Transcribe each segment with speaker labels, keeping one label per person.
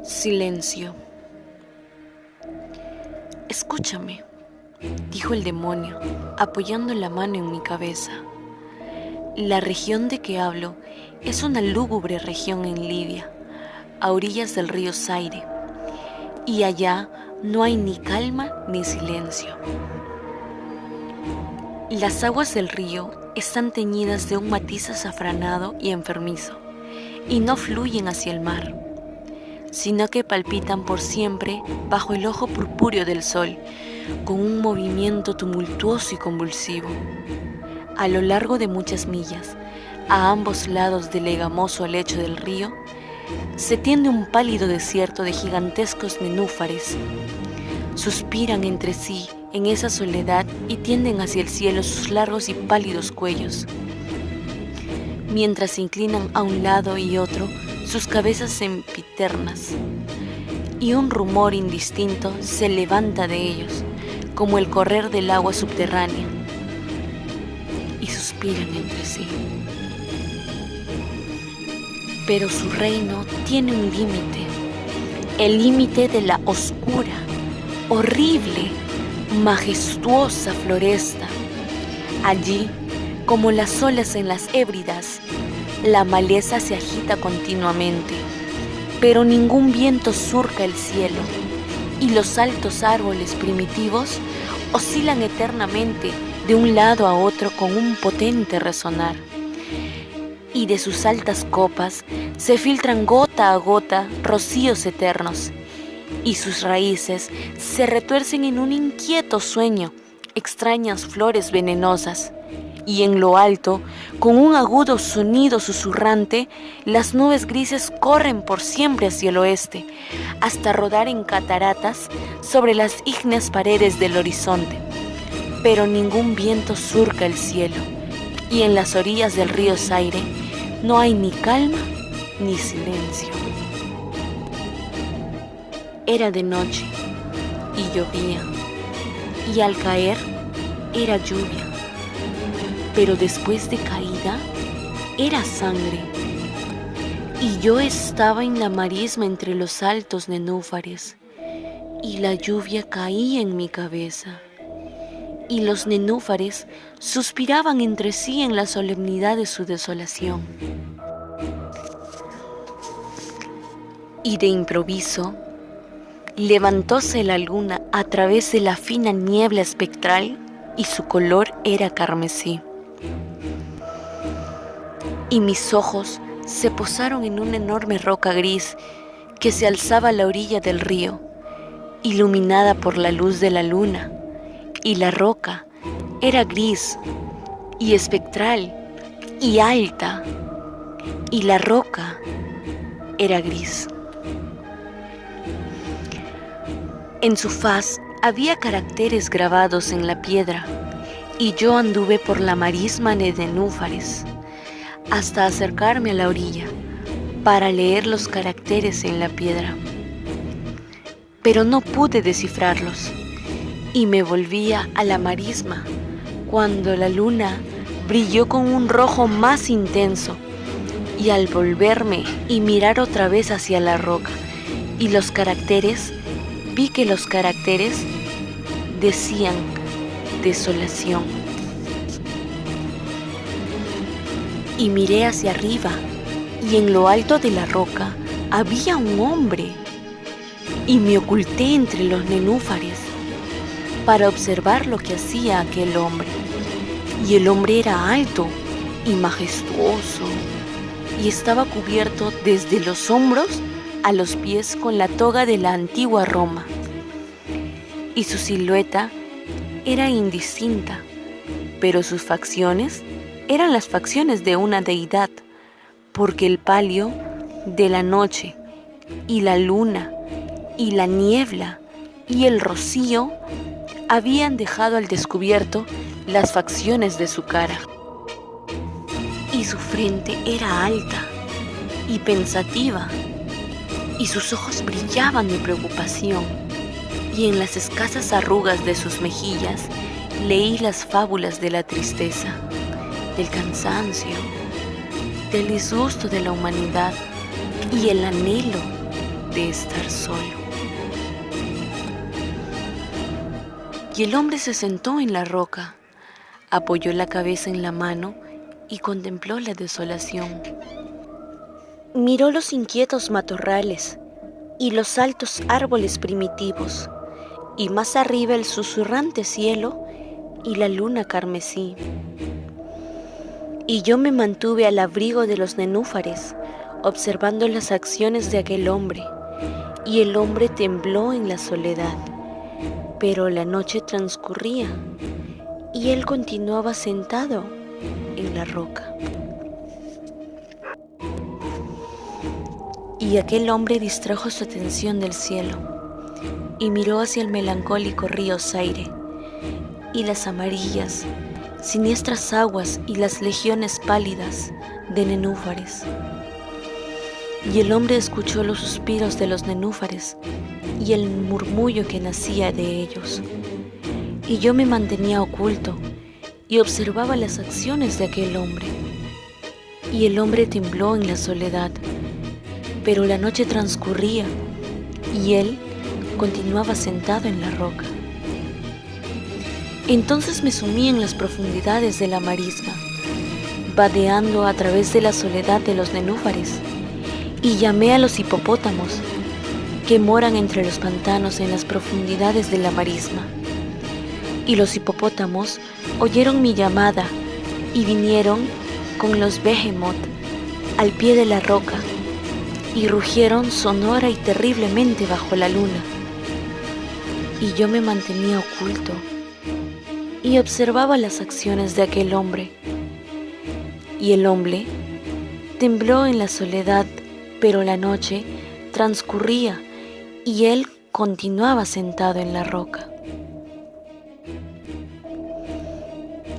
Speaker 1: Silencio. Escúchame, dijo el demonio, apoyando la mano en mi cabeza. La región de que hablo es una lúgubre región en Libia, a orillas del río Zaire, y allá no hay ni calma ni silencio. Las aguas del río están teñidas de un matiz azafranado y enfermizo, y no fluyen hacia el mar, sino que palpitan por siempre bajo el ojo purpúreo del sol, con un movimiento tumultuoso y convulsivo. A lo largo de muchas millas, a ambos lados del legamoso lecho del río, se tiende un pálido desierto de gigantescos nenúfares. Suspiran entre sí en esa soledad y tienden hacia el cielo sus largos y pálidos cuellos. Mientras se inclinan a un lado y otro sus cabezas sempiternas, y un rumor indistinto se levanta de ellos, como el correr del agua subterránea, y suspiran entre sí. Pero su reino tiene un límite, el límite de la oscura, horrible, majestuosa floresta. Allí, como las olas en las Hébridas, la maleza se agita continuamente, pero ningún viento surca el cielo, y los altos árboles primitivos oscilan eternamente de un lado a otro con un potente resonar. Y de sus altas copas se filtran gota a gota rocíos eternos, y sus raíces se retuercen en un inquieto sueño, extrañas flores venenosas. Y en lo alto, con un agudo sonido susurrante, las nubes grises corren por siempre hacia el oeste, hasta rodar en cataratas sobre las ígneas paredes del horizonte. Pero ningún viento surca el cielo, y en las orillas del río Zaire no hay ni calma ni silencio. Era de noche, y llovía, y al caer era lluvia. Pero después de caída, era sangre. Y yo estaba en la marisma entre los altos nenúfares, y la lluvia caía en mi cabeza. Y los nenúfares suspiraban entre sí en la solemnidad de su desolación. Y de improviso, levantóse la luna a través de la fina niebla espectral, y su color era carmesí. Y mis ojos se posaron en una enorme roca gris que se alzaba a la orilla del río, iluminada por la luz de la luna, y la roca era gris y espectral y alta, y la roca era gris. En su faz había caracteres grabados en la piedra, y yo anduve por la marisma de nenúfares hasta acercarme a la orilla para leer los caracteres en la piedra. Pero no pude descifrarlos, y me volvía a la marisma cuando la luna brilló con un rojo más intenso, y al volverme y mirar otra vez hacia la roca y los caracteres, vi que los caracteres decían desolación. Y miré hacia arriba, y en lo alto de la roca había un hombre, y me oculté entre los nenúfares para observar lo que hacía aquel hombre. Y el hombre era alto y majestuoso, y estaba cubierto desde los hombros a los pies con la toga de la antigua Roma, y su silueta era indistinta, pero sus facciones eran las facciones de una deidad, porque el palio de la noche y la luna y la niebla y el rocío habían dejado al descubierto las facciones de su cara. Y su frente era alta y pensativa, y sus ojos brillaban de preocupación, y en las escasas arrugas de sus mejillas leí las fábulas de la tristeza, del cansancio del disgusto de la humanidad y el anhelo de estar solo. Y el hombre se sentó en la roca, apoyó la cabeza en la mano y contempló la desolación. Miró los inquietos matorrales y los altos árboles primitivos, y más arriba el susurrante cielo y la luna carmesí. Y yo me mantuve al abrigo de los nenúfares, observando las acciones de aquel hombre, y el hombre tembló en la soledad. Pero la noche transcurría, y él continuaba sentado en la roca. Y aquel hombre distrajo su atención del cielo, y miró hacia el melancólico río Zaire, y las amarillas, siniestras aguas y las legiones pálidas de nenúfares. Y el hombre escuchó los suspiros de los nenúfares y el murmullo que nacía de ellos. Y yo me mantenía oculto y observaba las acciones de aquel hombre. Y el hombre tembló en la soledad, pero la noche transcurría y él continuaba sentado en la roca. Entonces me sumí en las profundidades de la marisma, vadeando a través de la soledad de los nenúfares, y llamé a los hipopótamos que moran entre los pantanos en las profundidades de la marisma. Y los hipopótamos oyeron mi llamada y vinieron con los behemoth al pie de la roca, y rugieron sonora y terriblemente bajo la luna. Y yo me mantenía oculto y observaba las acciones de aquel hombre. Y el hombre tembló en la soledad, pero la noche transcurría y él continuaba sentado en la roca.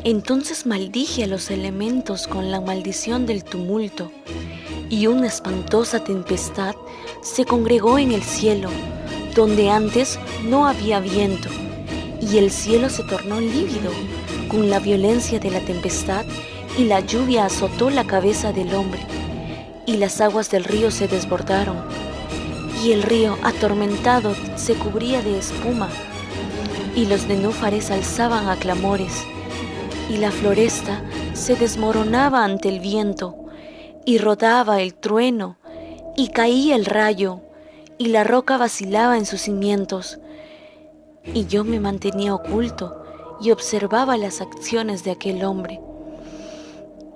Speaker 1: Entonces maldije a los elementos con la maldición del tumulto, y una espantosa tempestad se congregó en el cielo, donde antes no había viento, y el cielo se tornó lívido con la violencia de la tempestad, y la lluvia azotó la cabeza del hombre, y las aguas del río se desbordaron, y el río atormentado se cubría de espuma, y los nenúfares alzaban a clamores, y la floresta se desmoronaba ante el viento, y rodaba el trueno, y caía el rayo, y la roca vacilaba en sus cimientos. Y yo me mantenía oculto y observaba las acciones de aquel hombre.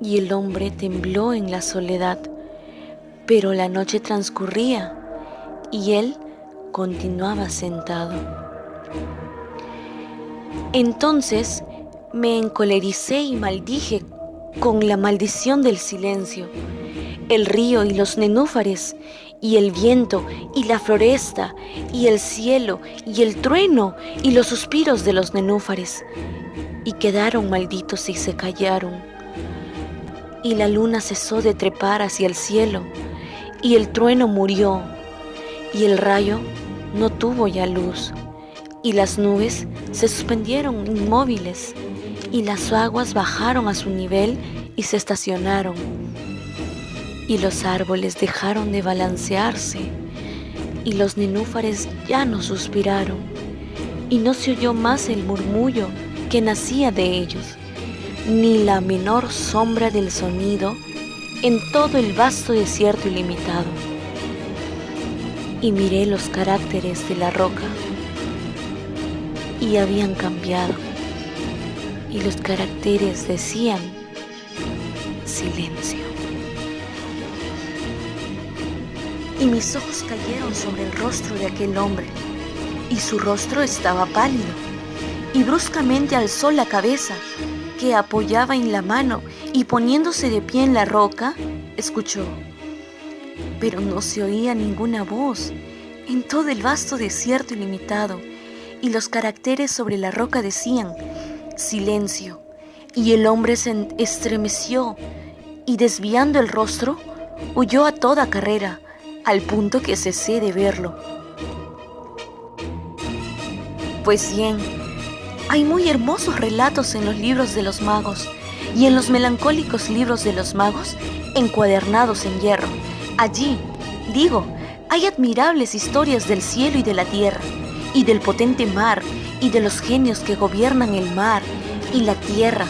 Speaker 1: Y el hombre tembló en la soledad, pero la noche transcurría y él continuaba sentado. Entonces me encolericé y maldije con la maldición del silencio, el río y los nenúfares, y el viento y la floresta, y el cielo y el trueno y los suspiros de los nenúfares, y quedaron malditos y se callaron. Y la luna cesó de trepar hacia el cielo, y el trueno murió, y el rayo no tuvo ya luz, y las nubes se suspendieron inmóviles, y las aguas bajaron a su nivel y se estacionaron, y los árboles dejaron de balancearse, y los nenúfares ya no suspiraron, y no se oyó más el murmullo que nacía de ellos, ni la menor sombra del sonido en todo el vasto desierto ilimitado. Y miré los caracteres de la roca, y habían cambiado, y los caracteres decían silencio. Y mis ojos cayeron sobre el rostro de aquel hombre, y su rostro estaba pálido, y bruscamente alzó la cabeza, que apoyaba en la mano, y poniéndose de pie en la roca, escuchó. Pero no se oía ninguna voz en todo el vasto desierto ilimitado, y los caracteres sobre la roca decían silencio. Y el hombre se estremeció, y desviando el rostro, huyó a toda carrera, al punto que cesé de verlo. Pues bien, hay muy hermosos relatos en los libros de los magos, y en los melancólicos libros de los magos encuadernados en hierro. Allí, digo, hay admirables historias del cielo y de la tierra, y del potente mar, y de los genios que gobiernan el mar, y la tierra,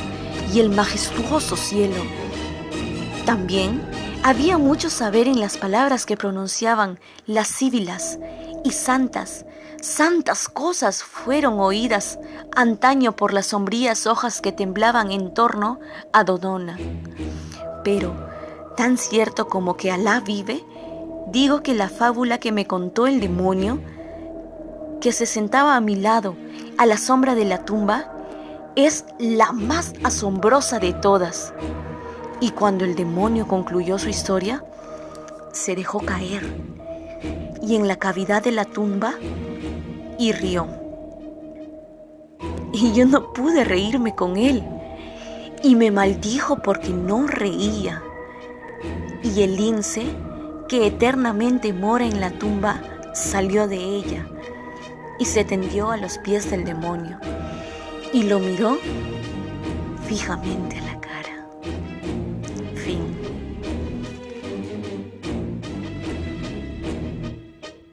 Speaker 1: y el majestuoso cielo. También había mucho saber en las palabras que pronunciaban las síbilas, y santas cosas fueron oídas antaño por las sombrías hojas que temblaban en torno a Dodona. Pero, tan cierto como que Alá vive, digo que la fábula que me contó el demonio, que se sentaba a mi lado a la sombra de la tumba, es la más asombrosa de todas. Y cuando el demonio concluyó su historia, se dejó caer y en la cavidad de la tumba y rió. Y yo no pude reírme con él y me maldijo porque no reía. Y el lince que eternamente mora en la tumba salió de ella y se tendió a los pies del demonio y lo miró fijamente a la cara. Fin.